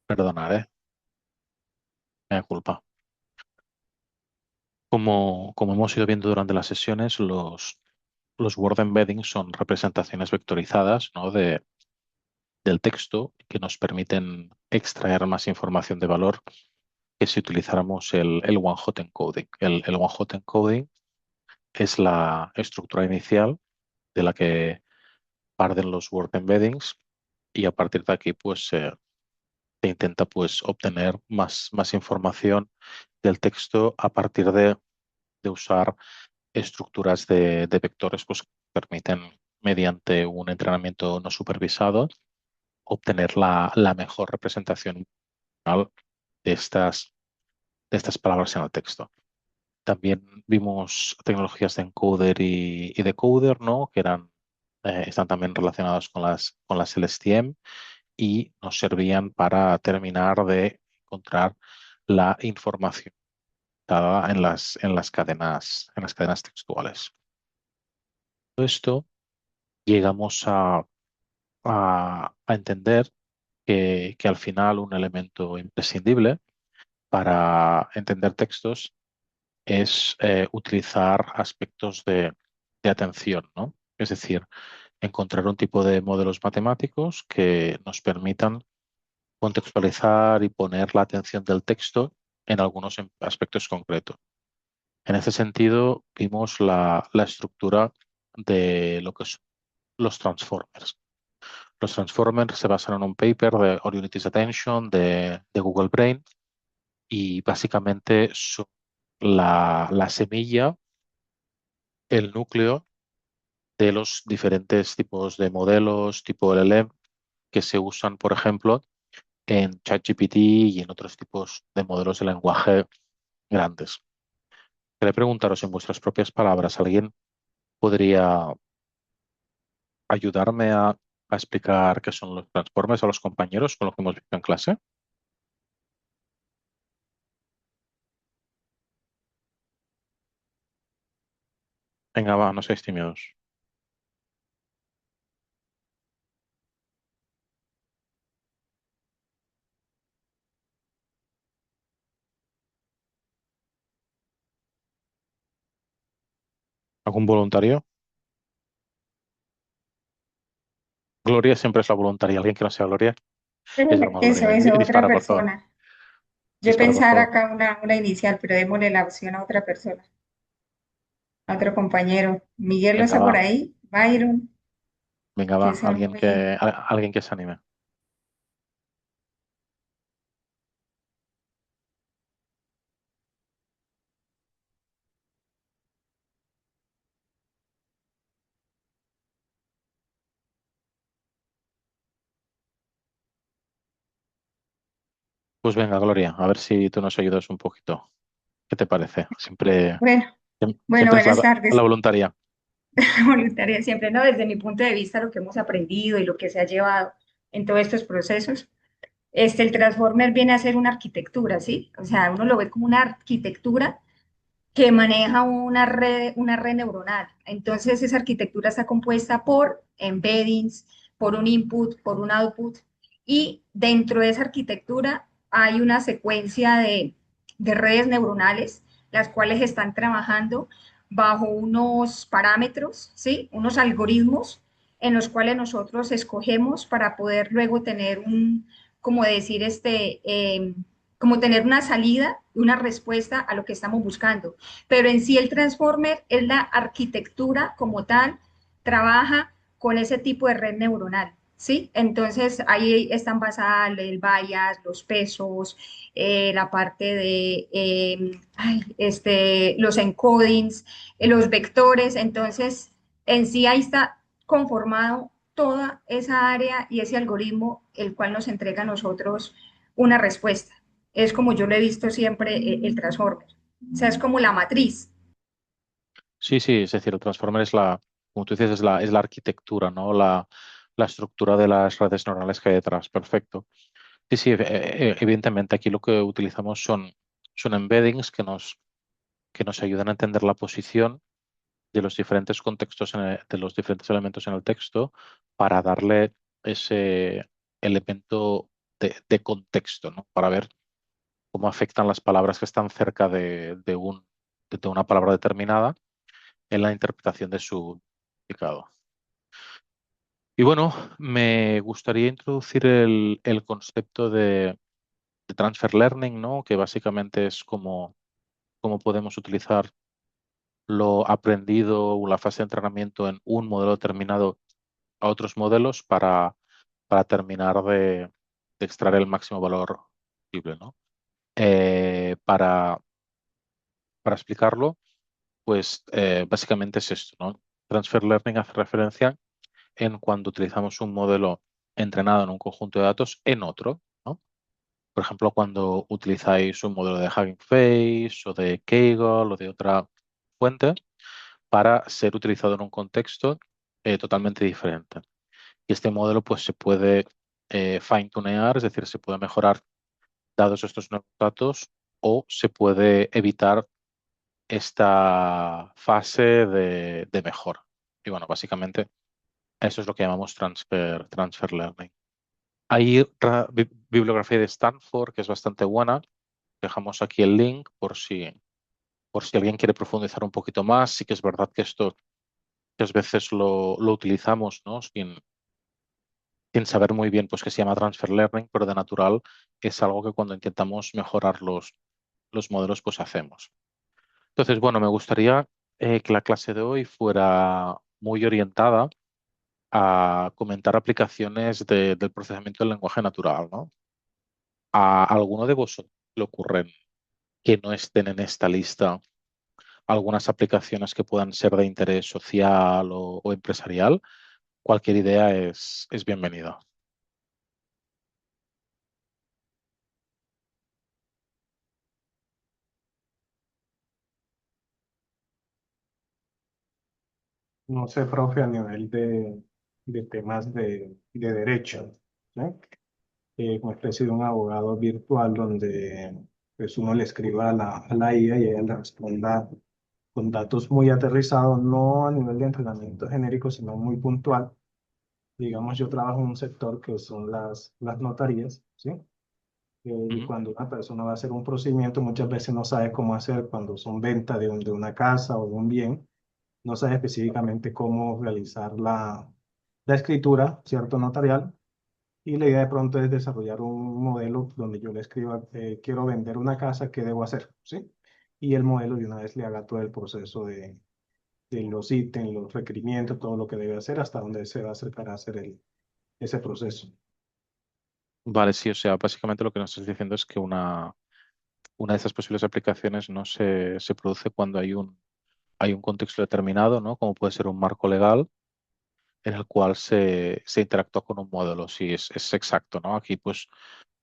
Perdonad, me da culpa. Como hemos ido viendo durante las sesiones, los word embeddings son representaciones vectorizadas, ¿no? Del texto que nos permiten extraer más información de valor que si utilizáramos el one-hot encoding. El one-hot encoding es la estructura inicial de la que parten los word embeddings y a partir de aquí pues se intenta pues obtener más información del texto a partir de usar estructuras de vectores pues, que permiten, mediante un entrenamiento no supervisado, obtener la mejor representación funcional de estas palabras en el texto. También vimos tecnologías de encoder y decoder, ¿no? Que están también relacionadas con las LSTM y nos servían para terminar de encontrar la información dada en las cadenas textuales. Todo esto llegamos a entender que al final un elemento imprescindible para entender textos es utilizar aspectos de atención, ¿no? Es decir, encontrar un tipo de modelos matemáticos que nos permitan contextualizar y poner la atención del texto en algunos aspectos concretos. En ese sentido, vimos la estructura de lo que son los transformers. Los transformers se basan en un paper de All Unities Attention de Google Brain y básicamente son la semilla, el núcleo de los diferentes tipos de modelos tipo LLM que se usan, por ejemplo, en ChatGPT y en otros tipos de modelos de lenguaje grandes. Quería preguntaros en vuestras propias palabras, ¿alguien podría ayudarme a explicar qué son los transformers a los compañeros con lo que hemos visto en clase? Venga, va, no seáis tímidos. ¿Algún voluntario? Gloria siempre es la voluntaria. ¿Alguien que no sea Gloria? Es broma, Eso, Gloria. otra Dispara, por favor. persona. Yo Dispara, por pensaba favor. acá una inicial, pero démosle la opción a otra persona, a otro compañero. Miguel no Venga, está por va. ahí, Byron, Venga, va. que sea muy... Alguien que se anime. Pues venga, Gloria, a ver si tú nos ayudas un poquito. ¿Qué te parece? Bueno, bueno, Siempre es buenas la tardes. voluntaria. Voluntaria siempre, ¿no? Desde mi punto de vista, lo que hemos aprendido y lo que se ha llevado en todos estos procesos. El Transformer viene a ser una arquitectura, ¿sí? O sea, uno lo ve como una arquitectura que maneja una red neuronal. Entonces, esa arquitectura está compuesta por embeddings, por un input, por un output, y dentro de esa arquitectura hay una secuencia de redes neuronales, las cuales están trabajando bajo unos parámetros, ¿sí? Unos algoritmos en los cuales nosotros escogemos para poder luego tener como decir, como tener una salida, una respuesta a lo que estamos buscando. Pero en sí el transformer es la arquitectura como tal, trabaja con ese tipo de red neuronal. ¿Sí? Entonces ahí están basadas el bias, los pesos, la parte de los encodings, los vectores. Entonces, en sí ahí está conformado toda esa área y ese algoritmo, el cual nos entrega a nosotros una respuesta. Es como yo lo he visto siempre el Transformer. O sea, es como la matriz. Sí, sí, es decir, el Transformer como tú dices, es la arquitectura, ¿no? La estructura de las redes neuronales que hay detrás. Perfecto. Sí, sí, evidentemente aquí lo que utilizamos son embeddings que nos ayudan a entender la posición de los diferentes contextos, de los diferentes elementos en el texto para darle ese elemento de contexto, ¿no? Para ver cómo afectan las palabras que están cerca de una palabra determinada en la interpretación de su significado. Y bueno, me gustaría introducir el concepto de transfer learning, ¿no? Que básicamente es cómo podemos utilizar lo aprendido o la fase de entrenamiento en un modelo determinado a otros modelos para terminar de extraer el máximo valor posible, ¿no? Eh, para, para explicarlo, pues básicamente es esto, ¿no? Transfer Learning hace referencia en cuando utilizamos un modelo entrenado en un conjunto de datos en otro, ¿no? Por ejemplo, cuando utilizáis un modelo de Hugging Face o de Kaggle o de otra fuente para ser utilizado en un contexto totalmente diferente. Y este modelo pues se puede fine-tunear, es decir, se puede mejorar dados estos nuevos datos o se puede evitar esta fase de mejora. Y bueno, básicamente eso es lo que llamamos transfer learning. Hay bibliografía de Stanford que es bastante buena. Dejamos aquí el link por si alguien quiere profundizar un poquito más. Sí que es verdad que esto muchas veces lo utilizamos, ¿no? Sin saber muy bien pues, que se llama transfer learning, pero de natural es algo que cuando intentamos mejorar los modelos, pues hacemos. Entonces, bueno, me gustaría que la clase de hoy fuera muy orientada a comentar aplicaciones del procesamiento del lenguaje natural, ¿no? ¿A alguno de vosotros le ocurren que no estén en esta lista algunas aplicaciones que puedan ser de interés social o empresarial? Cualquier idea es bienvenida. No sé, profe, a nivel de temas de derecho, ¿sí? Como especie de un abogado virtual donde pues, uno le escriba a la IA y ella le responda con datos muy aterrizados, no a nivel de entrenamiento genérico, sino muy puntual. Digamos, yo trabajo en un sector que son las notarías, ¿sí? Y Ujú. cuando una persona va a hacer un procedimiento, muchas veces no sabe cómo hacer cuando son venta de una casa o de un bien, no sabe específicamente cómo realizar la escritura, ¿cierto? Notarial. Y la idea de pronto es desarrollar un modelo donde yo le escriba, quiero vender una casa, ¿qué debo hacer? ¿Sí? Y el modelo de una vez le haga todo el proceso de los ítems, los requerimientos, todo lo que debe hacer, hasta donde se va a acercar a hacer ese proceso. Vale, sí, o sea, básicamente lo que nos estás diciendo es que una de esas posibles aplicaciones no se produce cuando hay un contexto determinado, ¿no? Como puede ser un marco legal en el cual se interactúa con un modelo. Sí, es exacto, ¿no? Aquí, pues,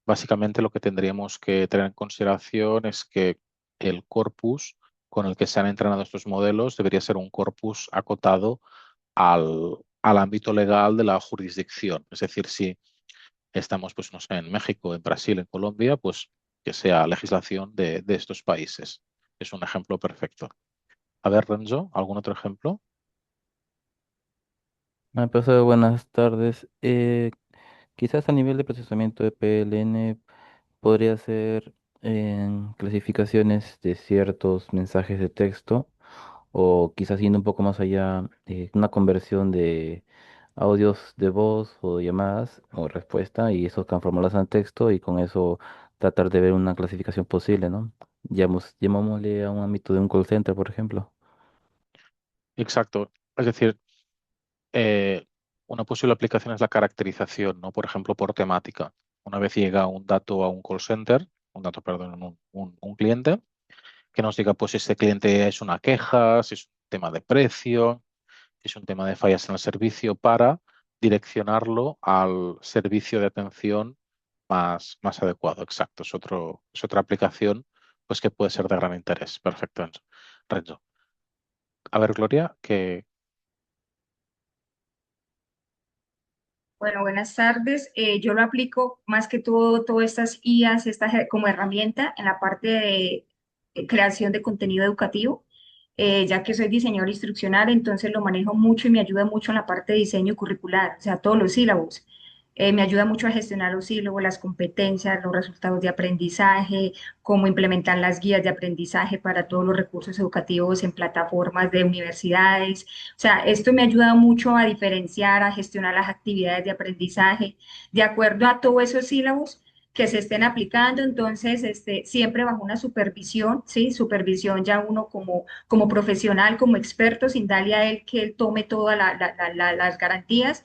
básicamente lo que tendríamos que tener en consideración es que el corpus con el que se han entrenado estos modelos debería ser un corpus acotado al ámbito legal de la jurisdicción. Es decir, si estamos, pues, no sé, en México, en Brasil, en Colombia, pues que sea legislación de estos países. Es un ejemplo perfecto. A ver, Renzo, ¿algún otro ejemplo? Profesor, buenas tardes. Quizás a nivel de procesamiento de PLN podría ser en clasificaciones de ciertos mensajes de texto o quizás yendo un poco más allá, una conversión de audios de voz o llamadas o respuesta y eso transformarlas en texto y con eso tratar de ver una clasificación posible, ¿no? Llamémosle a un ámbito de un call center, por ejemplo. Exacto. Es decir, eh, una posible aplicación es la caracterización, ¿no? Por ejemplo, por temática. Una vez llega un dato a un call center, un dato, perdón, un cliente, que nos diga, pues, si este cliente es una queja, si es un tema de precio, si es un tema de fallas en el servicio, para direccionarlo al servicio de atención más adecuado. Exacto. Es otra aplicación, pues, que puede ser de gran interés. Perfecto, Renzo. A ver, Gloria, que Bueno, buenas tardes. Yo lo aplico más que todo, todas estas IAs, como herramienta en la parte de creación de contenido educativo, ya que soy diseñador instruccional, entonces lo manejo mucho y me ayuda mucho en la parte de diseño curricular, o sea, todos los sílabos. Me ayuda mucho a gestionar los sílabos, las competencias, los resultados de aprendizaje, cómo implementar las guías de aprendizaje para todos los recursos educativos en plataformas de universidades. O sea, esto me ha ayudado mucho a diferenciar, a gestionar las actividades de aprendizaje de acuerdo a todos esos sílabos que se estén aplicando, entonces siempre bajo una supervisión, ¿sí? Supervisión ya uno como profesional, como experto, sin darle a él que él tome todas las garantías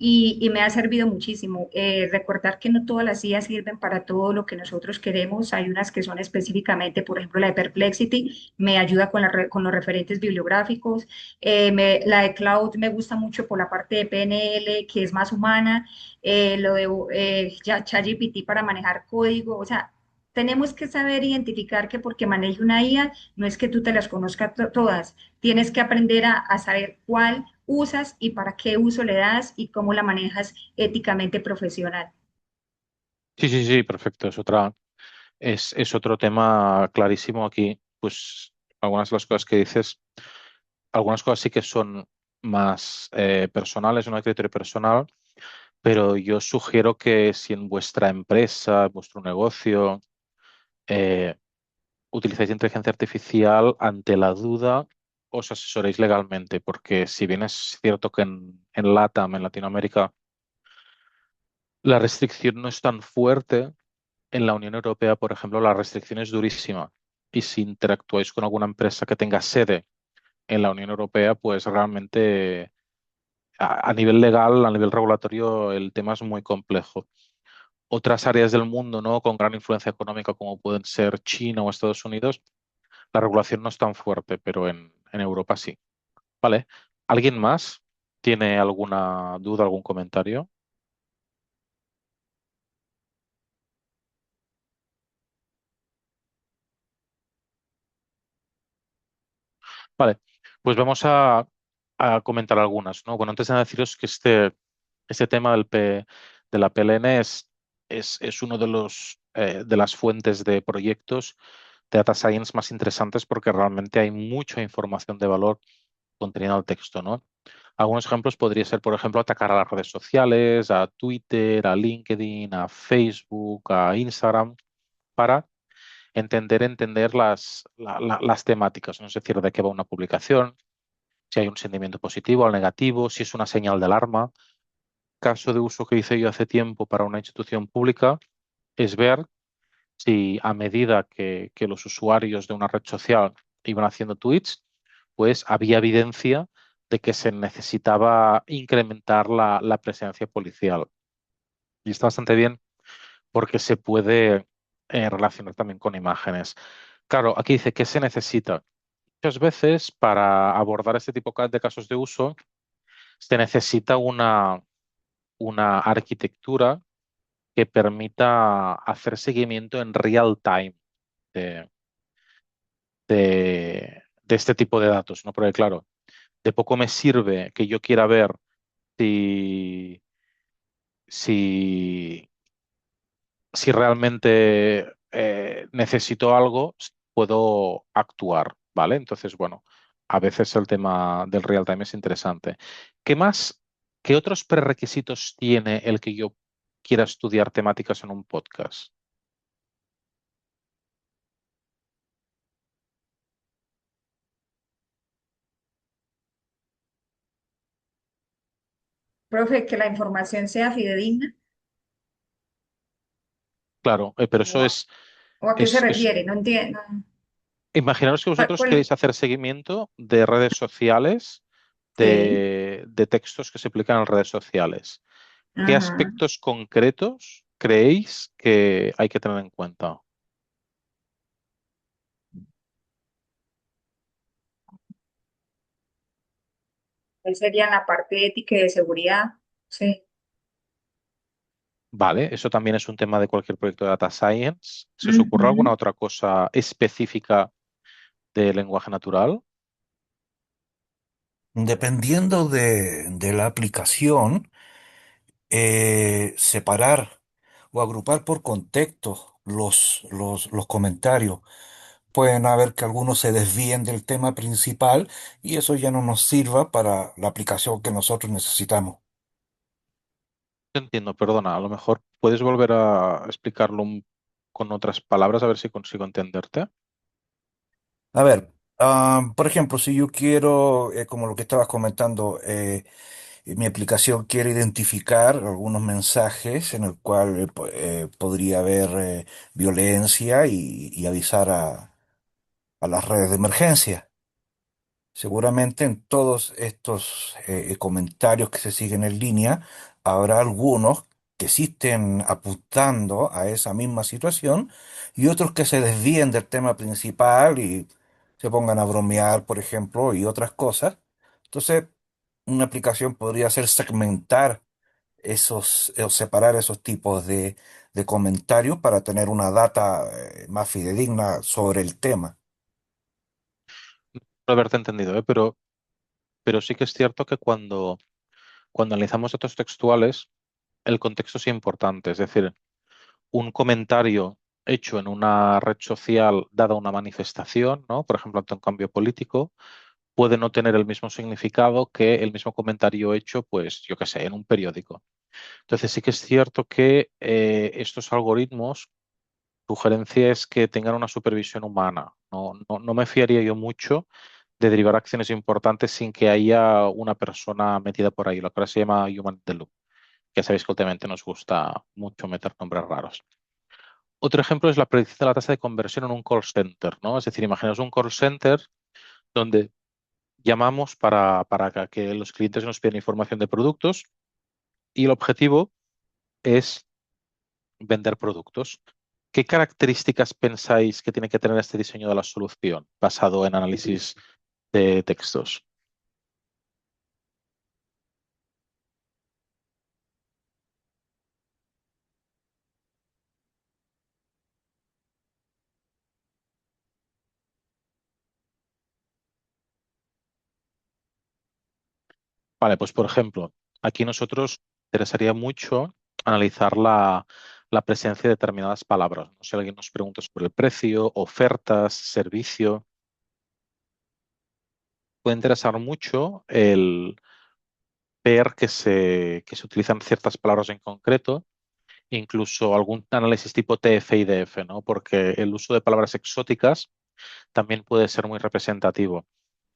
y me ha servido muchísimo. Recordar que no todas las IAs sirven para todo lo que nosotros queremos. Hay unas que son específicamente, por ejemplo, la de Perplexity, me ayuda con los referentes bibliográficos. La de Cloud me gusta mucho por la parte de PNL, que es más humana. Lo de ChatGPT para manejar código. O sea, tenemos que saber identificar que porque maneje una IA, no es que tú te las conozcas todas. Tienes que aprender a saber cuál usas y para qué uso le das y cómo la manejas éticamente profesional. Sí, sí, sí, perfecto. Es otro tema clarísimo aquí. Pues algunas de las cosas que dices, algunas cosas sí que son más personales, un criterio personal, pero yo sugiero que si en vuestra empresa, en vuestro negocio, eh, utilizáis inteligencia artificial, ante la duda os asesoréis legalmente, porque si bien es cierto que en LATAM, en Latinoamérica, la restricción no es tan fuerte, en la Unión Europea, por ejemplo, la restricción es durísima. Y si interactuáis con alguna empresa que tenga sede en la Unión Europea, pues realmente a nivel legal, a nivel regulatorio, el tema es muy complejo. Otras áreas del mundo, ¿no? Con gran influencia económica, como pueden ser China o Estados Unidos, la regulación no es tan fuerte, pero en Europa sí. Vale. ¿Alguien más tiene alguna duda, algún comentario? Vale, pues vamos a comentar algunas, ¿no? Bueno, antes de deciros que este tema de la PLN es uno de de las fuentes de proyectos de data science más interesantes porque realmente hay mucha información de valor contenida en el texto, ¿no? Algunos ejemplos podría ser, por ejemplo, atacar a las redes sociales, a Twitter, a LinkedIn, a Facebook, a Instagram, para entender las temáticas, ¿no? Es decir, de qué va una publicación, si hay un sentimiento positivo o negativo, si es una señal de alarma. Caso de uso que hice yo hace tiempo para una institución pública es ver si a medida que los usuarios de una red social iban haciendo tweets, pues había evidencia de que se necesitaba incrementar la presencia policial. Y está bastante bien porque se puede relacionar también con imágenes. Claro, aquí dice que se necesita. Muchas veces para abordar este tipo de casos de uso se necesita una arquitectura que permita hacer seguimiento en real time de, de este tipo de datos, ¿no? Porque claro, de poco me sirve que yo quiera ver si, si, si realmente necesito algo, puedo actuar, ¿vale? Entonces, bueno, a veces el tema del real time es interesante. ¿Qué más, qué otros prerequisitos tiene el que yo quiera estudiar temáticas en un podcast? Profe, que la información sea fidedigna Claro, pero eso o o a qué se es refiere, no entiendo. imaginaos que ¿Cuál, vosotros cuál? queréis hacer seguimiento de redes sociales, Sí, de textos que se aplican en redes sociales. ¿Qué ajá. aspectos concretos creéis que hay que tener en cuenta? ¿Cuál sería la parte ética y de seguridad? Sí. Vale, eso también es un tema de cualquier proyecto de data science. ¿Se os ocurre alguna Ujú. otra cosa específica de lenguaje natural? Dependiendo de la aplicación, separar o agrupar por contexto los comentarios. Pueden haber que algunos se desvíen del tema principal y eso ya no nos sirva para la aplicación que nosotros necesitamos. Te entiendo, perdona. A lo mejor puedes volver a explicarlo con otras palabras a ver si consigo entenderte. A ver, por ejemplo, si yo quiero, como lo que estabas comentando, mi aplicación quiere identificar algunos mensajes en el cual podría haber violencia y avisar a las redes de emergencia. Seguramente en todos estos comentarios que se siguen en línea habrá algunos que sí estén apuntando a esa misma situación y otros que se desvíen del tema principal y se pongan a bromear, por ejemplo, y otras cosas. Entonces, una aplicación podría ser segmentar o separar esos tipos de comentarios para tener una data más fidedigna sobre el tema. No haberte entendido, ¿eh? Pero sí que es cierto que cuando analizamos datos textuales, el contexto es importante. Es decir, un comentario hecho en una red social dada una manifestación, ¿no? Por ejemplo, ante un cambio político, puede no tener el mismo significado que el mismo comentario hecho, pues, yo qué sé, en un periódico. Entonces sí que es cierto que estos algoritmos, sugerencia es que tengan una supervisión humana. No me fiaría yo mucho de derivar acciones importantes sin que haya una persona metida por ahí, lo que ahora se llama human in the loop. Ya sabéis que últimamente nos gusta mucho meter nombres raros. Otro ejemplo es la predicción de la tasa de conversión en un call center, ¿no? Es decir, imaginaos un call center donde llamamos para que los clientes nos pidan información de productos y el objetivo es vender productos. ¿Qué características pensáis que tiene que tener este diseño de la solución basado en análisis de textos? Vale, pues por ejemplo, aquí nosotros interesaría mucho analizar la presencia de determinadas palabras. No sé, alguien nos pregunta sobre el precio, ofertas, servicio. Puede interesar mucho el ver que se utilizan ciertas palabras en concreto, incluso algún análisis tipo TF y DF, ¿no? Porque el uso de palabras exóticas también puede ser muy representativo.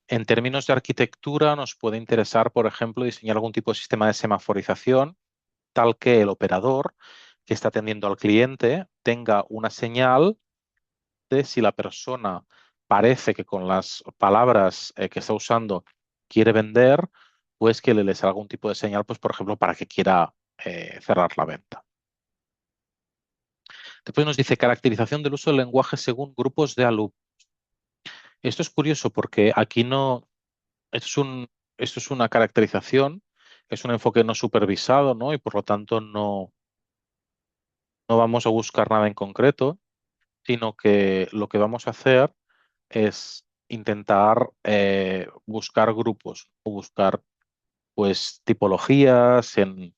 En términos de arquitectura, nos puede interesar, por ejemplo, diseñar algún tipo de sistema de semaforización, tal que el operador que está atendiendo al cliente tenga una señal de si la persona parece que con las palabras que está usando quiere vender, pues que le salga algún tipo de señal, pues por ejemplo, para que quiera cerrar la venta. Después nos dice caracterización del uso del lenguaje según grupos de alumnos. Esto es curioso porque aquí no, esto es esto es una caracterización, es un enfoque no supervisado, ¿no? Y por lo tanto no vamos a buscar nada en concreto, sino que lo que vamos a hacer es intentar buscar grupos o buscar pues tipologías en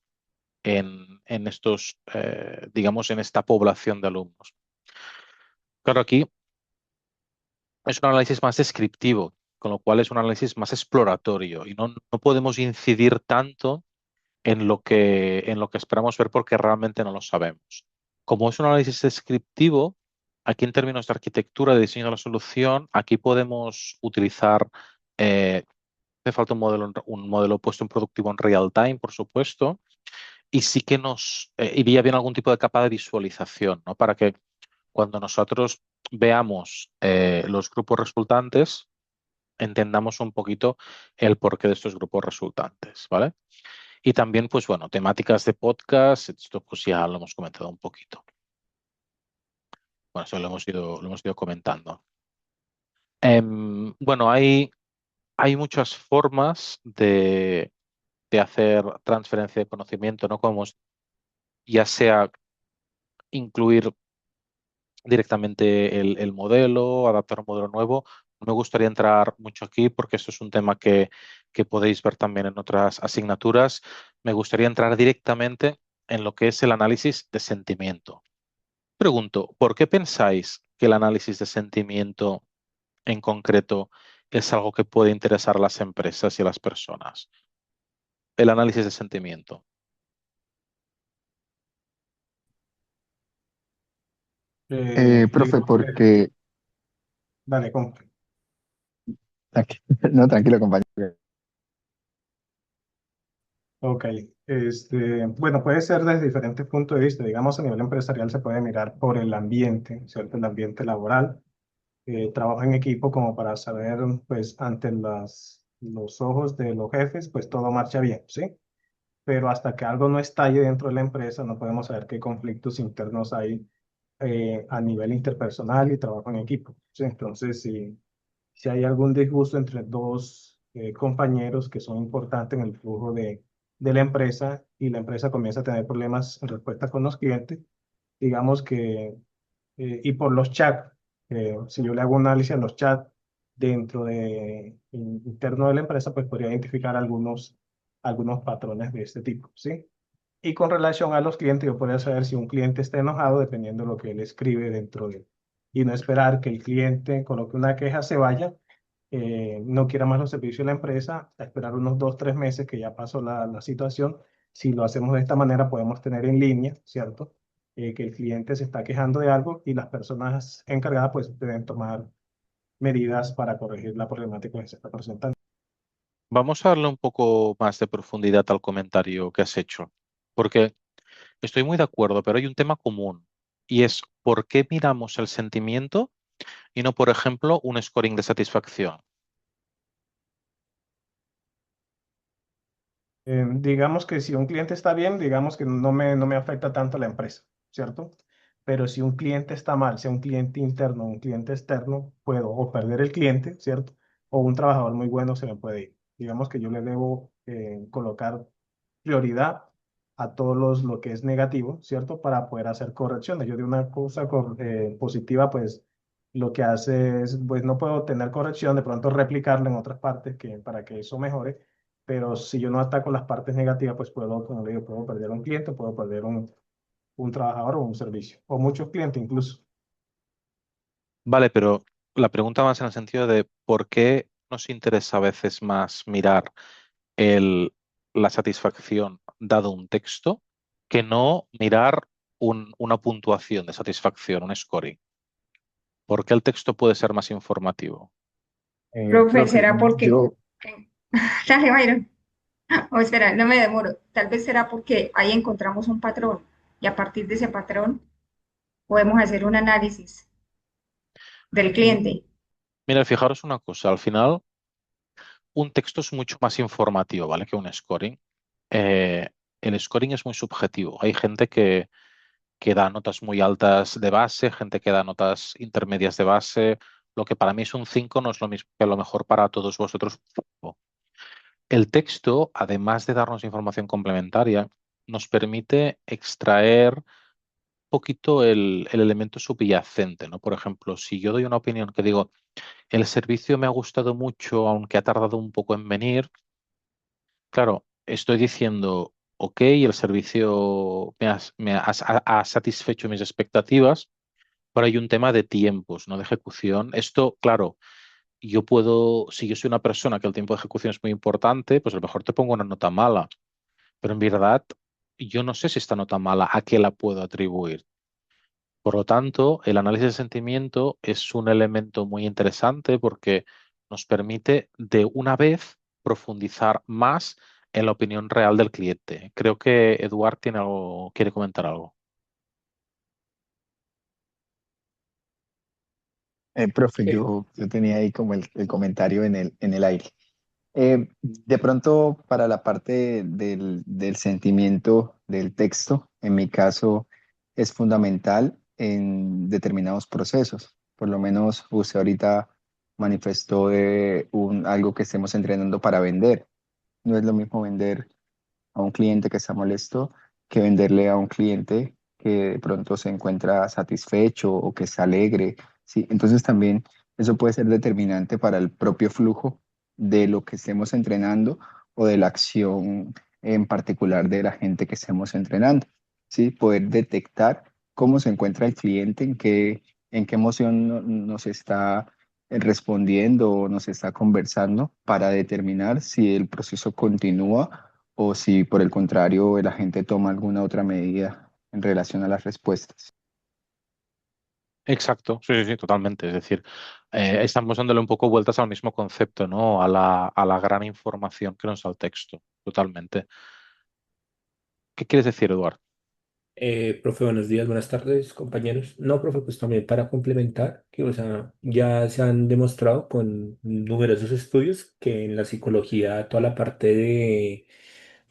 estos, digamos, en esta población de alumnos. Claro, aquí es un análisis más descriptivo, con lo cual es un análisis más exploratorio y no podemos incidir tanto en lo que esperamos ver porque realmente no lo sabemos. Como es un análisis descriptivo, aquí en términos de arquitectura, de diseño de la solución, aquí podemos utilizar, hace falta un modelo puesto en productivo en real time, por supuesto, y sí que nos iría bien algún tipo de capa de visualización, ¿no? Para que cuando nosotros veamos los grupos resultantes, entendamos un poquito el porqué de estos grupos resultantes, ¿vale? Y también, pues bueno, temáticas de podcast, esto pues ya lo hemos comentado un poquito. Bueno, eso lo hemos ido comentando. Bueno, hay muchas formas de hacer transferencia de conocimiento, ¿no? Como ya sea incluir directamente el modelo, adaptar un modelo nuevo. No me gustaría entrar mucho aquí porque esto es un tema que podéis ver también en otras asignaturas. Me gustaría entrar directamente en lo que es el análisis de sentimiento. Pregunto, ¿por qué pensáis que el análisis de sentimiento en concreto es algo que puede interesar a las empresas y a las personas? El análisis de sentimiento. Digamos Profe, que, porque... dale, Tranqui- No, tranquilo, compañero. ok. Bueno, puede ser desde diferentes puntos de vista. Digamos, a nivel empresarial se puede mirar por el ambiente, ¿cierto? El ambiente laboral, trabajo en equipo como para saber, pues, ante los ojos de los jefes, pues todo marcha bien, ¿sí? Pero hasta que algo no estalle dentro de la empresa, no podemos saber qué conflictos internos hay a nivel interpersonal y trabajo en equipo, ¿sí? Entonces, si hay algún disgusto entre dos compañeros que son importantes en el flujo de la empresa y la empresa comienza a tener problemas en respuesta con los clientes, digamos que, y por los chats, si yo le hago un análisis a los chats dentro interno de la empresa, pues podría identificar algunos patrones de este tipo, ¿sí? Y con relación a los clientes, yo podría saber si un cliente está enojado dependiendo de lo que él escribe dentro de... Y no esperar que el cliente coloque una queja, se vaya, no quiera más los servicios de la empresa, a esperar unos 2, 3 meses que ya pasó la situación. Si lo hacemos de esta manera, podemos tener en línea, ¿cierto? Que el cliente se está quejando de algo y las personas encargadas pues deben tomar medidas para corregir la problemática que se está presentando. Vamos a darle un poco más de profundidad al comentario que has hecho, porque estoy muy de acuerdo, pero hay un tema común y es ¿por qué miramos el sentimiento y no, por ejemplo, un scoring de satisfacción? Digamos que si un cliente está bien, digamos que no me afecta tanto la empresa, ¿cierto? Pero si un cliente está mal, sea un cliente interno o un cliente externo, puedo o perder el cliente, ¿cierto? O un trabajador muy bueno se me puede ir. Digamos que yo le debo colocar prioridad a todos lo que es negativo, ¿cierto? Para poder hacer correcciones. Yo de una cosa positiva, pues lo que hace es, pues no puedo tener corrección, de pronto replicarla en otras partes para que eso mejore, pero si yo no ataco las partes negativas, pues puedo, como le digo, puedo perder un cliente, puedo perder un trabajador o un servicio, o muchos clientes incluso. Vale, pero la pregunta más en el sentido de ¿por qué nos interesa a veces más mirar el, la satisfacción dado un texto que no mirar una puntuación de satisfacción, un scoring? ¿Por qué el texto puede ser más informativo? Profe, Profe, ¿será porque... yo, Dale, Byron. O espera, no me demoro. Tal vez será porque ahí encontramos un patrón y a partir de ese patrón podemos hacer un análisis del Mm, cliente. Mira, fijaros una cosa, al final un texto es mucho más informativo, ¿vale? Que un scoring. El scoring es muy subjetivo. Hay gente que da notas muy altas de base, gente que da notas intermedias de base. Lo que para mí es un 5 no es lo mismo que a lo mejor para todos vosotros un 5. El texto, además de darnos información complementaria, nos permite extraer un poquito el elemento subyacente, ¿no? Por ejemplo, si yo doy una opinión que digo, el servicio me ha gustado mucho, aunque ha tardado un poco en venir, claro, estoy diciendo, ok, el servicio ha satisfecho mis expectativas, pero hay un tema de tiempos, no de ejecución. Esto, claro, yo puedo, si yo soy una persona que el tiempo de ejecución es muy importante, pues a lo mejor te pongo una nota mala, pero en verdad yo no sé si esta nota mala a qué la puedo atribuir. Por lo tanto, el análisis de sentimiento es un elemento muy interesante porque nos permite de una vez profundizar más en la opinión real del cliente. Creo que Eduard tiene algo, quiere comentar algo. profe, yo tenía ahí como el comentario en el aire. De pronto, para la parte del sentimiento del texto, en mi caso, es fundamental en determinados procesos. Por lo menos usted ahorita manifestó algo que estemos entrenando para vender. No es lo mismo vender a un cliente que está molesto que venderle a un cliente que de pronto se encuentra satisfecho o que está alegre, ¿sí? Entonces también eso puede ser determinante para el propio flujo de lo que estemos entrenando o de la acción en particular de la gente que estemos entrenando, ¿sí? Poder detectar cómo se encuentra el cliente, en qué emoción nos está respondiendo o nos está conversando para determinar si el proceso continúa o si por el contrario el agente toma alguna otra medida en relación a las respuestas. Exacto, sí, sí, sí, totalmente. Es decir, estamos dándole un poco vueltas al mismo concepto, ¿no? A la gran información que nos da el texto, totalmente. ¿Qué quieres decir, Eduardo? Profe, buenos días, buenas tardes, compañeros. No, profe, pues también para complementar, que o sea, ya se han demostrado con numerosos estudios que en la psicología toda la parte de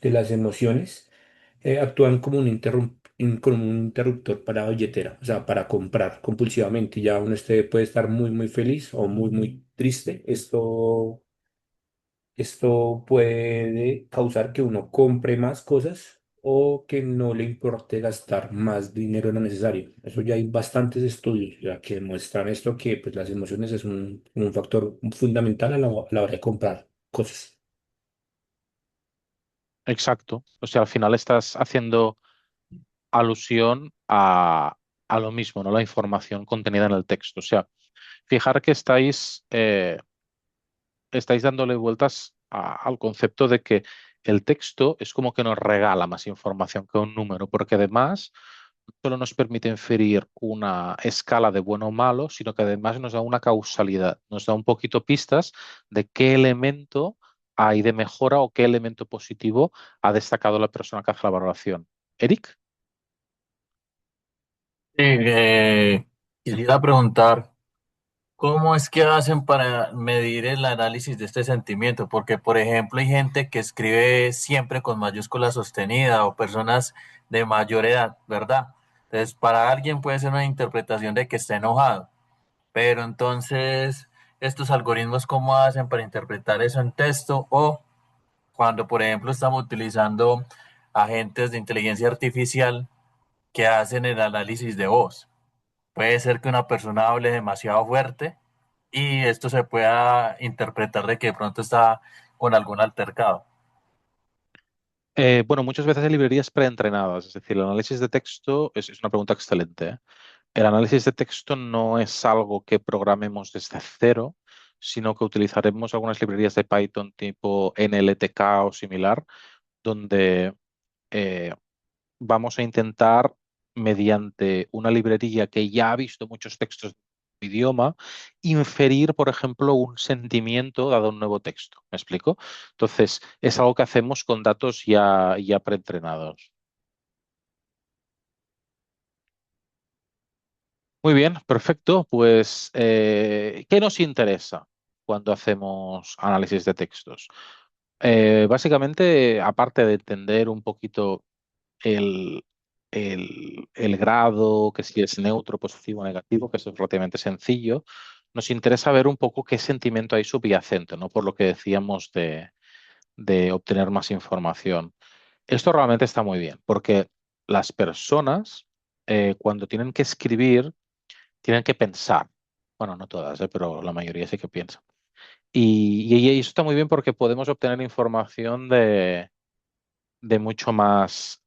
las emociones actúan como como un interruptor para la billetera, o sea, para comprar compulsivamente. Ya uno puede estar muy, muy feliz o muy, muy triste. Esto puede causar que uno compre más cosas o que no le importe gastar más dinero de lo necesario. Eso ya hay bastantes estudios ya que demuestran esto, que pues, las emociones es un factor fundamental a la hora de comprar cosas. Exacto. O sea, al final estás haciendo alusión a lo mismo, ¿no? La información contenida en el texto. O sea, fijar que estáis dándole vueltas al concepto de que el texto es como que nos regala más información que un número, porque además no solo nos permite inferir una escala de bueno o malo, sino que además nos da una causalidad, nos da un poquito pistas de qué elemento hay de mejora o qué elemento positivo ha destacado la persona que hace la valoración. Eric. Sí, quisiera preguntar, ¿cómo es que hacen para medir el análisis de este sentimiento? Porque, por ejemplo, hay gente que escribe siempre con mayúscula sostenida o personas de mayor edad, ¿verdad? Entonces, para alguien puede ser una interpretación de que está enojado, pero entonces, ¿estos algoritmos cómo hacen para interpretar eso en texto? O cuando, por ejemplo, estamos utilizando agentes de inteligencia artificial que hacen el análisis de voz. Puede ser que una persona hable demasiado fuerte y esto se pueda interpretar de que de pronto está con algún altercado. Bueno, muchas veces hay librerías preentrenadas, es decir, el análisis de texto es una pregunta excelente, ¿eh? El análisis de texto no es algo que programemos desde cero, sino que utilizaremos algunas librerías de Python tipo NLTK o similar, donde eh, vamos a intentar, mediante una librería que ya ha visto muchos textos de idioma, inferir, por ejemplo, un sentimiento dado a un nuevo texto. ¿Me explico? Entonces, es algo que hacemos con datos ya preentrenados. Muy bien, perfecto. Pues, ¿qué nos interesa cuando hacemos análisis de textos? Básicamente, aparte de entender un poquito el, el grado, que si es neutro, positivo o negativo, que eso es relativamente sencillo, nos interesa ver un poco qué sentimiento hay subyacente, ¿no? Por lo que decíamos de obtener más información. Esto realmente está muy bien, porque las personas, cuando tienen que escribir, tienen que pensar. Bueno, no todas, pero la mayoría sí que piensan. Y eso está muy bien porque podemos obtener información de mucho más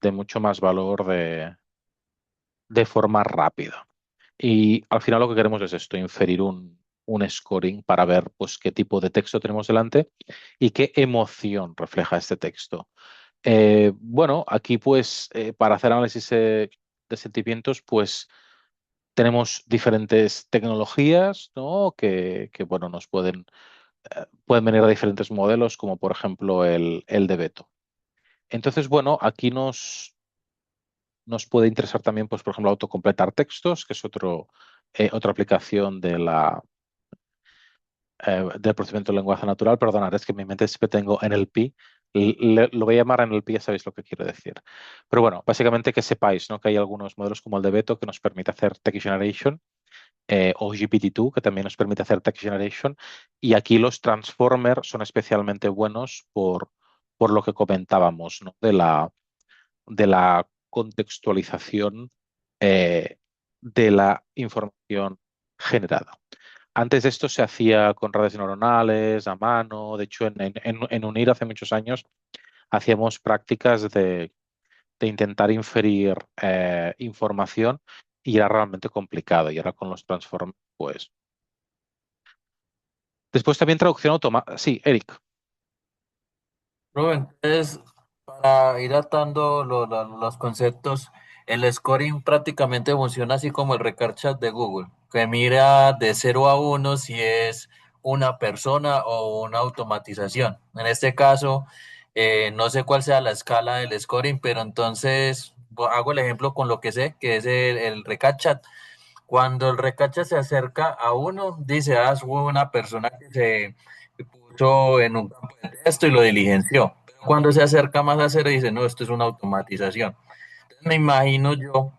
valor de forma rápida. Y al final lo que queremos es esto, inferir un scoring para ver pues, qué tipo de texto tenemos delante y qué emoción refleja este texto. Bueno, aquí pues para hacer análisis de sentimientos, pues tenemos diferentes tecnologías, ¿no? Bueno, pueden venir de diferentes modelos, como por ejemplo el de Beto. Entonces, bueno, aquí nos puede interesar también, pues, por ejemplo, autocompletar textos, que es otra aplicación del procedimiento de lenguaje natural. Perdonad, es que en mi mente siempre tengo NLP. Lo voy a llamar NLP, ya sabéis lo que quiero decir. Pero bueno, básicamente que sepáis, ¿no? Que hay algunos modelos como el de Beto que nos permite hacer text generation, o GPT-2 que también nos permite hacer text generation. Y aquí los transformers son especialmente buenos por lo que comentábamos, ¿no? De la contextualización de la información generada. Antes de esto se hacía con redes neuronales, a mano. De hecho, en UNIR hace muchos años hacíamos prácticas de intentar inferir información y era realmente complicado. Y ahora con los transformers, pues. Después también traducción automática. Sí, Eric. Rubén, entonces, para ir atando los conceptos, el scoring prácticamente funciona así como el Recarchat de Google. que mira de 0 a 1 si es una persona o una automatización. En este caso, no sé cuál sea la escala del scoring, pero entonces hago el ejemplo con lo que sé, que es el recacha. Cuando el recacha se acerca a uno, dice, hubo una persona que se puso en un campo de texto y lo diligenció. Pero cuando se acerca más a cero, dice, no, esto es una automatización. Entonces, me imagino yo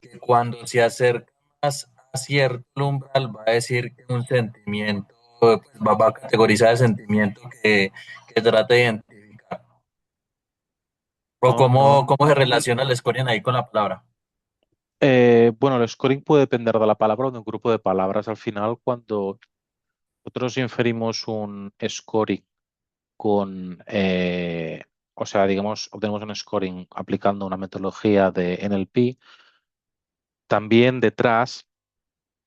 que cuando se acerca más a cierto umbral, va a decir que un sentimiento, pues, va a categorizar el sentimiento que trata de identificar. O No, no. cómo se relaciona el scoring ahí con la palabra. Bueno, el scoring puede depender de la palabra o de un grupo de palabras. Al final, cuando nosotros inferimos un scoring con, o sea, digamos, obtenemos un scoring aplicando una metodología de NLP, también detrás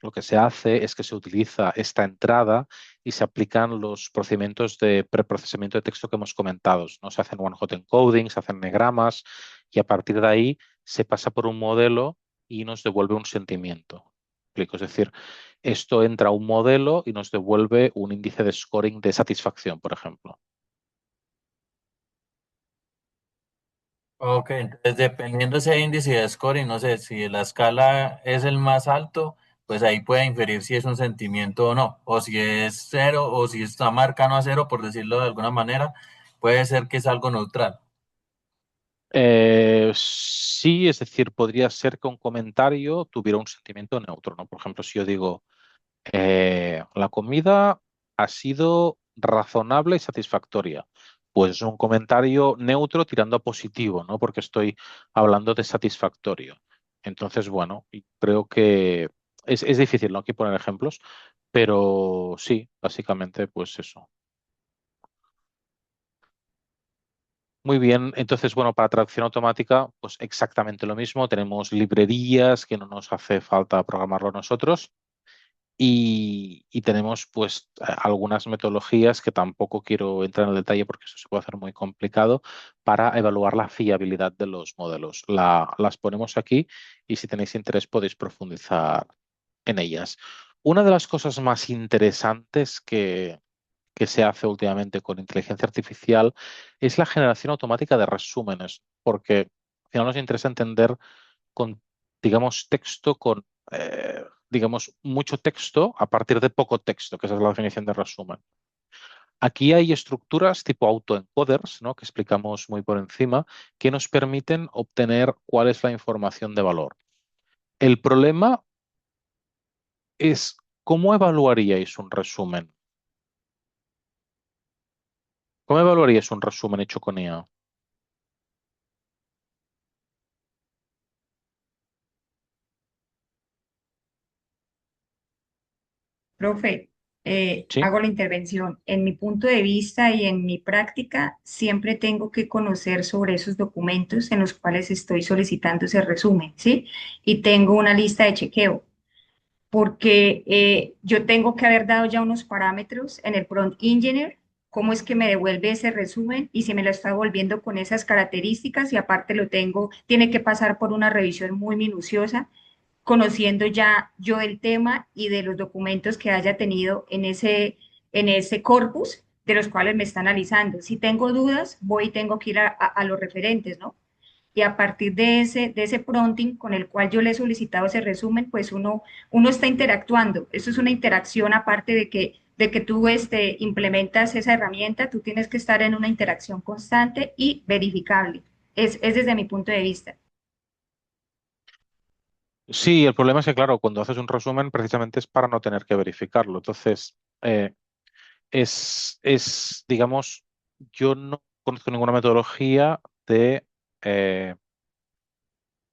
lo que se hace es que se utiliza esta entrada y se aplican los procedimientos de preprocesamiento de texto que hemos comentado, ¿no? Se hacen one-hot encoding, se hacen negramas y a partir de ahí se pasa por un modelo y nos devuelve un sentimiento. ¿Me explico? Es decir, esto entra a un modelo y nos devuelve un índice de scoring de satisfacción, por ejemplo. Ok, entonces dependiendo ese índice de scoring, no sé, si la escala es el más alto, pues ahí puede inferir si es un sentimiento o no, o si es cero, o si está marcano a cero, por decirlo de alguna manera, puede ser que es algo neutral. Sí, es decir, podría ser que un comentario tuviera un sentimiento neutro, ¿no? Por ejemplo, si yo digo, la comida ha sido razonable y satisfactoria. Pues es un comentario neutro tirando a positivo, ¿no? Porque estoy hablando de satisfactorio. Entonces, bueno, y creo que es difícil, ¿no? Aquí poner ejemplos, pero sí, básicamente, pues eso. Muy bien, entonces, bueno, para traducción automática, pues exactamente lo mismo. Tenemos librerías que no nos hace falta programarlo nosotros. Y tenemos pues algunas metodologías que tampoco quiero entrar en el detalle porque eso se puede hacer muy complicado para evaluar la fiabilidad de los modelos. Las ponemos aquí y si tenéis interés podéis profundizar en ellas. Una de las cosas más interesantes que se hace últimamente con inteligencia artificial es la generación automática de resúmenes, porque al final nos interesa entender con, digamos, texto con, digamos, mucho texto a partir de poco texto, que esa es la definición de resumen. Aquí hay estructuras tipo autoencoders, ¿no? Que explicamos muy por encima, que nos permiten obtener cuál es la información de valor. El problema es cómo evaluaríais un resumen. ¿Cómo evaluaríais un resumen hecho con IA? Profe, ¿Sí? hago la intervención. En mi punto de vista y en mi práctica, siempre tengo que conocer sobre esos documentos en los cuales estoy solicitando ese resumen, ¿sí? Y tengo una lista de chequeo, porque yo tengo que haber dado ya unos parámetros en el prompt engineer, cómo es que me devuelve ese resumen y si me lo está devolviendo con esas características y aparte lo tengo, tiene que pasar por una revisión muy minuciosa conociendo ya yo el tema y de los documentos que haya tenido en ese corpus de los cuales me está analizando. Si tengo dudas, voy y tengo que ir a los referentes, ¿no? Y a partir de ese prompting con el cual yo le he solicitado ese resumen, pues uno está interactuando. Eso es una interacción aparte de que tú implementas esa herramienta, tú tienes que estar en una interacción constante y verificable. Es desde mi punto de vista. Sí, el problema es que, claro, cuando haces un resumen precisamente es para no tener que verificarlo. Entonces, digamos, yo no conozco ninguna metodología eh,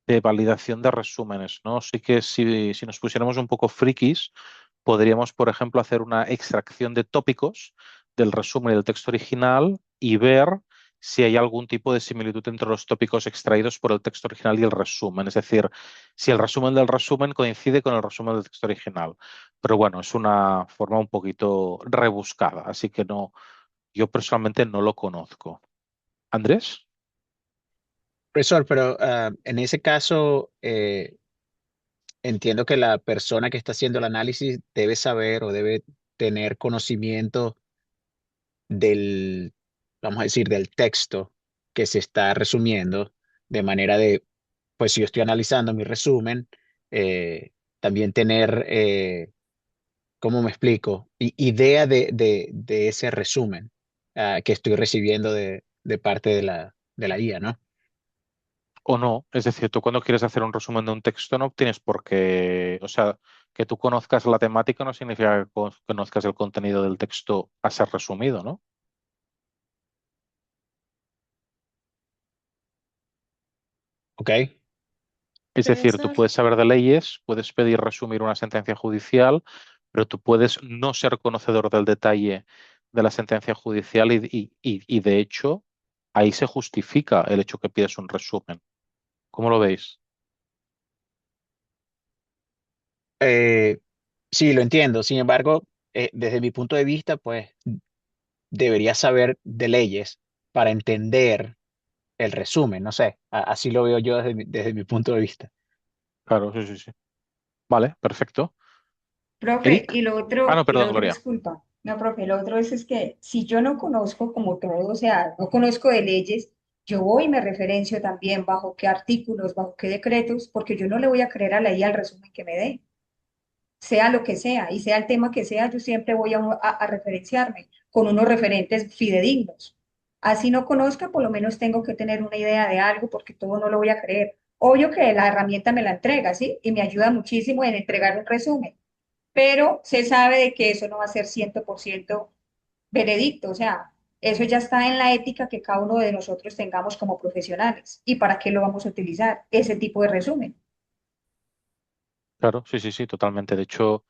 de validación de resúmenes, ¿no? Sí que si nos pusiéramos un poco frikis, podríamos, por ejemplo, hacer una extracción de tópicos del resumen y del texto original y ver si hay algún tipo de similitud entre los tópicos extraídos por el texto original y el resumen. Es decir, si el resumen del resumen coincide con el resumen del texto original. Pero bueno, es una forma un poquito rebuscada, así que no, yo personalmente no lo conozco. ¿Andrés? Profesor, pero en ese caso, entiendo que la persona que está haciendo el análisis debe saber o debe tener conocimiento del, vamos a decir, del texto que se está resumiendo, de manera de, pues si yo estoy analizando mi resumen, también tener, ¿cómo me explico? Idea de ese resumen que estoy recibiendo de parte de la IA, ¿no? O no, es decir, tú cuando quieres hacer un resumen de un texto no tienes por qué, o sea, que tú conozcas la temática no significa que conozcas el contenido del texto a ser resumido, ¿no? ¿Ok? Es Pero decir, eso tú es, puedes saber de leyes, puedes pedir resumir una sentencia judicial, pero tú puedes no ser conocedor del detalle de la sentencia judicial y de hecho ahí se justifica el hecho que pides un resumen. ¿Cómo lo veis? Eh, sí, lo entiendo. Sin embargo, desde mi punto de vista, pues debería saber de leyes para entender el resumen. No sé, así lo veo yo desde mi punto de vista. Claro, sí, sí, sí. Vale, perfecto. profe, Eric. No, y lo perdón, otro, Gloria. disculpa, no, profe, lo otro es que si yo no conozco como todo, o sea, no conozco de leyes, yo voy y me referencio también bajo qué artículos, bajo qué decretos, porque yo no le voy a creer a la IA el resumen que me dé, sea lo que sea, y sea el tema que sea, yo siempre voy a referenciarme con unos referentes fidedignos. Así no conozca, por lo menos tengo que tener una idea de algo, porque todo no lo voy a creer. Obvio que la herramienta me la entrega, ¿sí? Y me ayuda muchísimo en entregar un resumen, pero se sabe de que eso no va a ser 100% veredicto, o sea, eso ya está en la ética que cada uno de nosotros tengamos como profesionales. ¿Y para qué lo vamos a utilizar? Ese tipo de resumen. Claro, sí, sí, sí, totalmente. De hecho,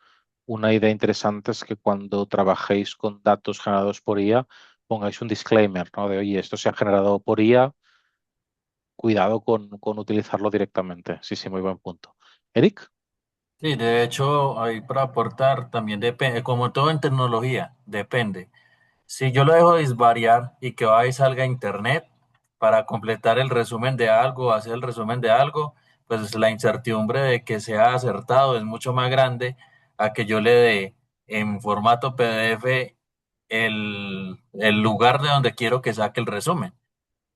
una idea interesante es que cuando trabajéis con datos generados por IA, pongáis un disclaimer, ¿no? De, oye, esto se ha generado por IA, cuidado con utilizarlo directamente. Sí, sí, muy buen punto. Eric. Sí, de hecho, ahí para aportar también depende, como todo en tecnología, depende. Si yo lo dejo disvariar y que vaya y salga a internet para completar el resumen de algo, hacer el resumen de algo, pues la incertidumbre de que sea acertado es mucho más grande a que yo le dé en formato PDF el lugar de donde quiero que saque el resumen,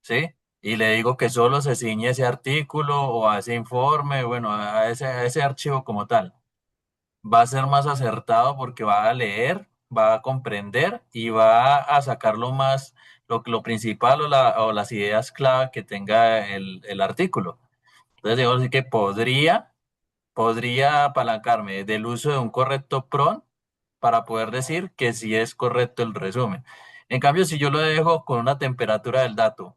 ¿sí? Y le digo que solo se ciñe ese artículo o a ese informe, bueno, a ese archivo como tal. Va a ser más acertado porque va a leer, va a comprender y va a sacar lo más, lo principal o las ideas clave que tenga el artículo. Entonces, digo así que podría apalancarme del uso de un correcto prompt para poder decir que sí es correcto el resumen. En cambio, si yo lo dejo con una temperatura del dato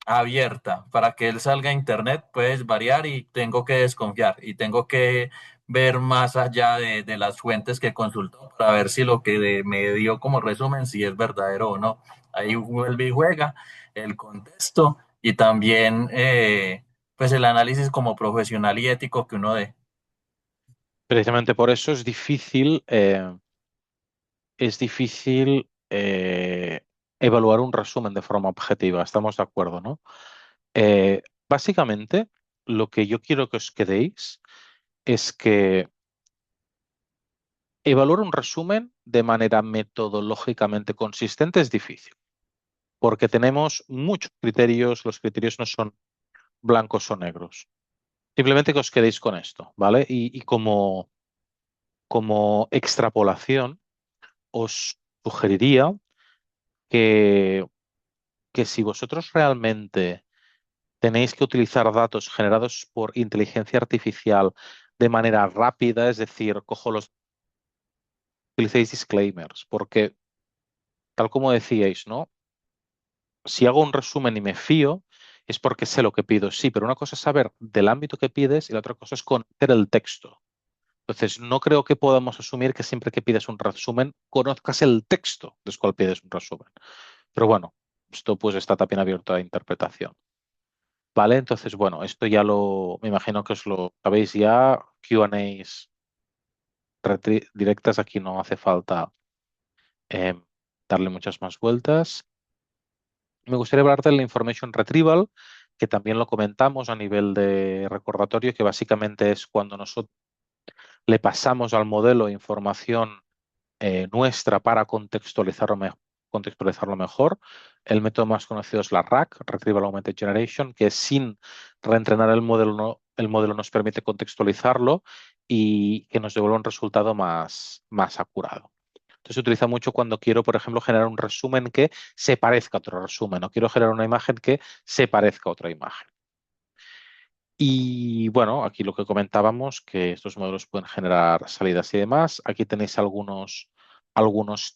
abierta para que él salga a internet, puedes variar y tengo que desconfiar y tengo que ver más allá de las fuentes que consultó para ver si lo que me dio como resumen si es verdadero o no. Ahí vuelve y juega el contexto y también pues el análisis como profesional y ético que uno dé. Precisamente por eso es difícil evaluar un resumen de forma objetiva. Estamos de acuerdo, ¿no? Básicamente, lo que yo quiero que os quedéis es que evaluar un resumen de manera metodológicamente consistente es difícil, porque tenemos muchos criterios, los criterios no son blancos o negros. Simplemente que os quedéis con esto, ¿vale? Y como extrapolación, os sugeriría que, que si vosotros realmente tenéis que utilizar datos generados por inteligencia artificial de manera rápida, es decir, utilicéis disclaimers, porque tal como decíais, ¿no? Si hago un resumen y me fío, es porque sé lo que pido, sí, pero una cosa es saber del ámbito que pides y la otra cosa es conocer el texto. Entonces, no creo que podamos asumir que siempre que pides un resumen, conozcas el texto del cual pides un resumen. Pero bueno, esto pues está también abierto a interpretación. ¿Vale? Entonces, bueno, esto ya me imagino que os lo sabéis ya. Q&As directas, aquí no hace falta eh, darle muchas más vueltas. Me gustaría hablar del Information Retrieval, que también lo comentamos a nivel de recordatorio, que básicamente es cuando nosotros le pasamos al modelo información nuestra para contextualizarlo mejor. El método más conocido es la RAG, Retrieval Augmented Generation, que sin reentrenar el modelo nos permite contextualizarlo y que nos devuelva un resultado más acurado. Entonces se utiliza mucho cuando quiero, por ejemplo, generar un resumen que se parezca a otro resumen, o quiero generar una imagen que se parezca a otra imagen. Y bueno, aquí lo que comentábamos, que estos modelos pueden generar salidas y demás. Aquí tenéis algunos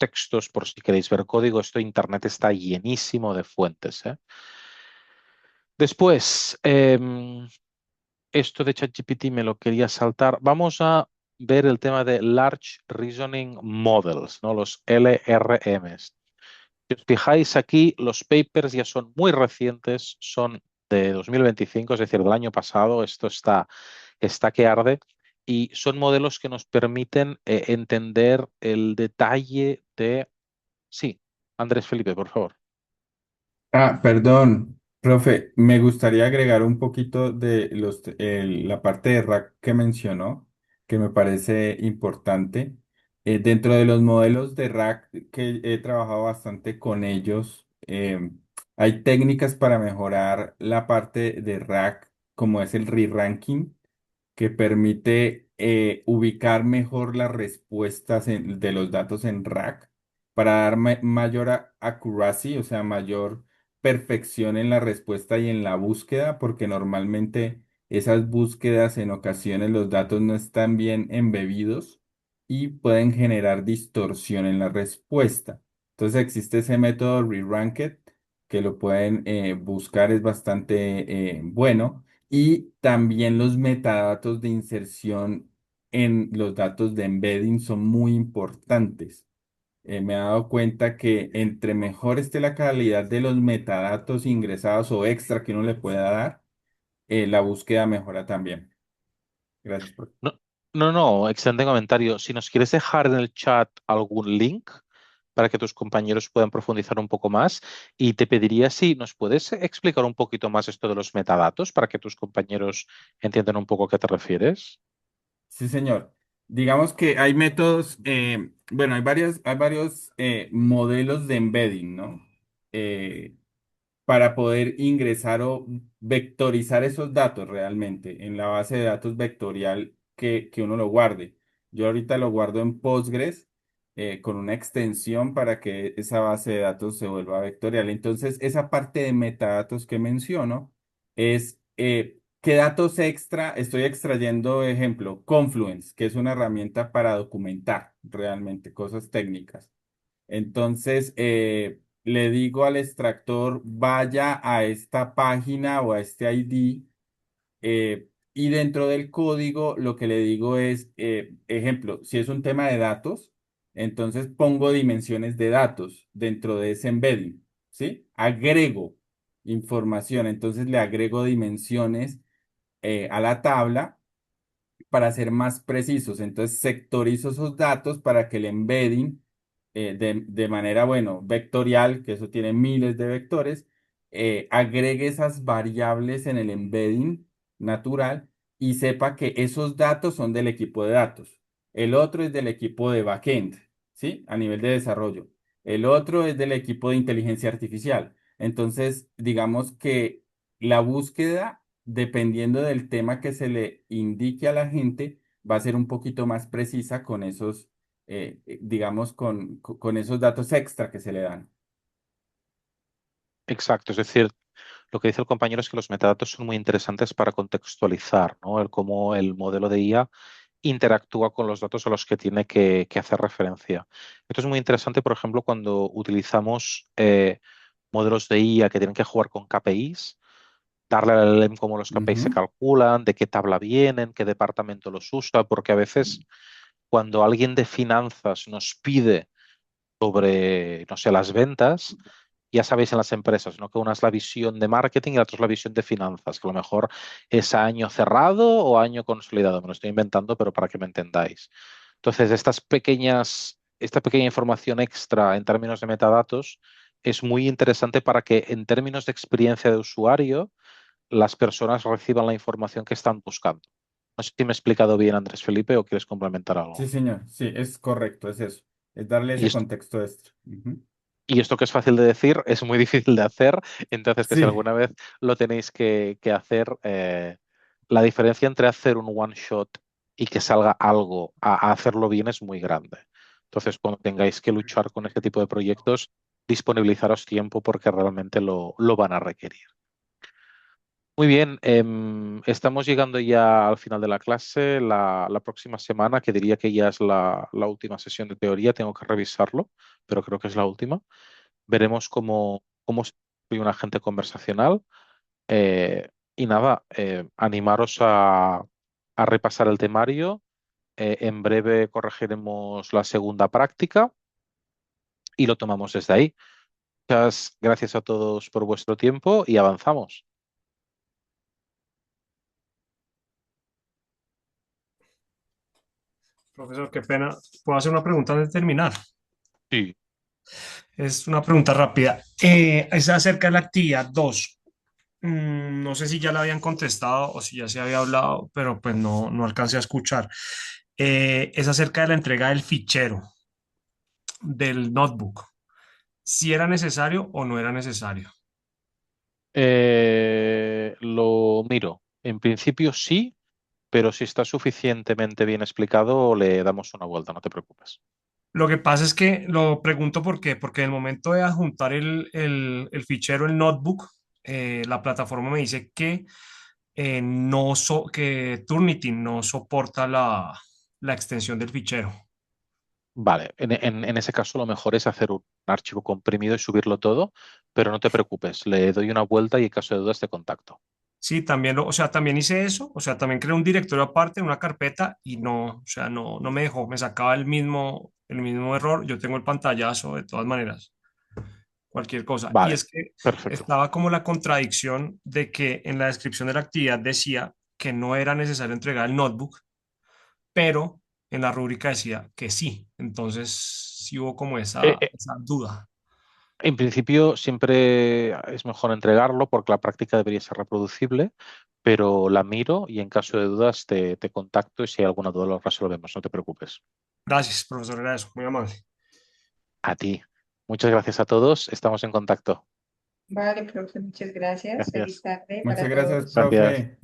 textos por si queréis ver código. Esto Internet está llenísimo de fuentes, ¿eh? Después, esto de ChatGPT me lo quería saltar. Vamos a ver el tema de Large Reasoning Models, ¿no? Los LRMs. Si os fijáis aquí, los papers ya son muy recientes, son de 2025, es decir, del año pasado. Esto está que arde. Y son modelos que nos permiten entender el detalle de... Sí, Andrés Felipe, por favor. Perdón, profe, me gustaría agregar un poquito de la parte de rack que mencionó, que me parece importante. Dentro de los modelos de rack que he trabajado bastante con ellos, hay técnicas para mejorar la parte de rack, como es el re-ranking, que permite ubicar mejor las respuestas de los datos en rack para dar mayor accuracy, o sea, mayor perfección en la respuesta y en la búsqueda, porque normalmente esas búsquedas en ocasiones los datos no están bien embebidos y pueden generar distorsión en la respuesta. Entonces existe ese método re-ranked que lo pueden buscar, es bastante bueno. Y también los metadatos de inserción en los datos de embedding son muy importantes. Me he dado cuenta que entre mejor esté la calidad de los metadatos ingresados o extra que uno le pueda dar, la búsqueda mejora también. Gracias por... No, no, excelente comentario. Si nos quieres dejar en el chat algún link para que tus compañeros puedan profundizar un poco más, y te pediría si nos puedes explicar un poquito más esto de los metadatos para que tus compañeros entiendan un poco a qué te refieres. Sí, señor. Digamos que hay métodos, bueno, hay varios modelos de embedding, ¿no? Eh, para poder ingresar o vectorizar esos datos realmente en la base de datos vectorial que uno lo guarde. Yo ahorita lo guardo en Postgres con una extensión para que esa base de datos se vuelva vectorial. Entonces, esa parte de metadatos que menciono es qué datos extra estoy extrayendo, ejemplo, Confluence, que es una herramienta para documentar realmente cosas técnicas. Entonces, le digo al extractor, vaya a esta página o a este ID, y dentro del código lo que le digo es, ejemplo, si es un tema de datos, entonces pongo dimensiones de datos dentro de ese embedding, ¿sí? Agrego información, entonces le agrego dimensiones a la tabla para ser más precisos. Entonces, sectorizo esos datos para que el embedding, de manera, bueno, vectorial, que eso tiene miles de vectores, agregue esas variables en el embedding natural y sepa que esos datos son del equipo de datos. El otro es del equipo de backend, ¿sí? A nivel de desarrollo. El otro es del equipo de inteligencia artificial. Entonces, digamos que la búsqueda, dependiendo del tema que se le indique a la gente, va a ser un poquito más precisa con esos, digamos, con esos datos extra que se le dan. Exacto, es decir, lo que dice el compañero es que los metadatos son muy interesantes para contextualizar, ¿no? El cómo el modelo de IA interactúa con los datos a los que tiene que hacer referencia. Esto es muy interesante, por ejemplo, cuando utilizamos modelos de IA que tienen que jugar con KPIs, darle al LLM cómo los KPIs se Ujú. calculan, de qué tabla vienen, qué departamento los usa, porque a veces cuando alguien de finanzas nos pide sobre, no sé, las ventas, ya sabéis en las empresas, ¿no? Que una es la visión de marketing y la otra es la visión de finanzas, que a lo mejor es a año cerrado o año consolidado. Me lo estoy inventando, pero para que me entendáis. Entonces, esta pequeña información extra en términos de metadatos es muy interesante para que en términos de experiencia de usuario, las personas reciban la información que están buscando. No sé si me he explicado bien, Andrés Felipe, o quieres complementar Sí, algo. señor, sí, es correcto, es eso, es darle Y ese esto, contexto extra. Ujú. y esto que es fácil de decir es muy difícil de hacer, entonces que si Sí, alguna vez lo tenéis que hacer, la diferencia entre hacer un one shot y que salga algo a hacerlo bien es muy grande. Entonces, cuando tengáis que luchar con este tipo de proyectos, disponibilizaros tiempo porque realmente lo van a requerir. Muy bien, estamos llegando ya al final de la clase. La próxima semana, que diría que ya es la última sesión de teoría, tengo que revisarlo, pero creo que es la última. Veremos cómo se construye un agente conversacional. Y nada, animaros a repasar el temario. En breve corregiremos la segunda práctica y lo tomamos desde ahí. Muchas gracias a todos por vuestro tiempo y avanzamos. Profesor, qué pena. ¿Puedo hacer una pregunta antes de terminar? Sí. Es una pregunta rápida. Es acerca de la actividad 2. No sé si ya la habían contestado o si ya se había hablado, pero pues no alcancé a escuchar. Es acerca de la entrega del fichero del notebook. Si era necesario o no era necesario. Lo miro. En principio sí, pero si está suficientemente bien explicado, le damos una vuelta, no te preocupes. Lo que pasa es que lo pregunto por qué, porque en el momento de adjuntar el fichero, el notebook, la plataforma me dice que, que Turnitin no soporta la extensión del fichero. Vale, en ese caso lo mejor es hacer un archivo comprimido y subirlo todo, pero no te preocupes, le doy una vuelta y en caso de dudas te contacto. Sí, también o sea, también hice eso, o sea, también creé un directorio aparte, una carpeta y no, o sea, no me dejó, me sacaba el mismo error. Yo tengo el pantallazo de todas maneras, cualquier cosa. Y Vale, es que perfecto. estaba como la contradicción de que en la descripción de la actividad decía que no era necesario entregar el notebook, pero en la rúbrica decía que sí. Entonces, sí hubo como Eh, esa, eh, esa duda. en principio siempre es mejor entregarlo porque la práctica debería ser reproducible, pero la miro y en caso de dudas te contacto y si hay alguna duda lo resolvemos, no te preocupes. Gracias, profesor, era eso, muy amable. A ti. Muchas gracias a todos, estamos en contacto. Vale, profe, muchas gracias. Feliz Gracias. tarde muchas para gracias, todos. Gracias. profe.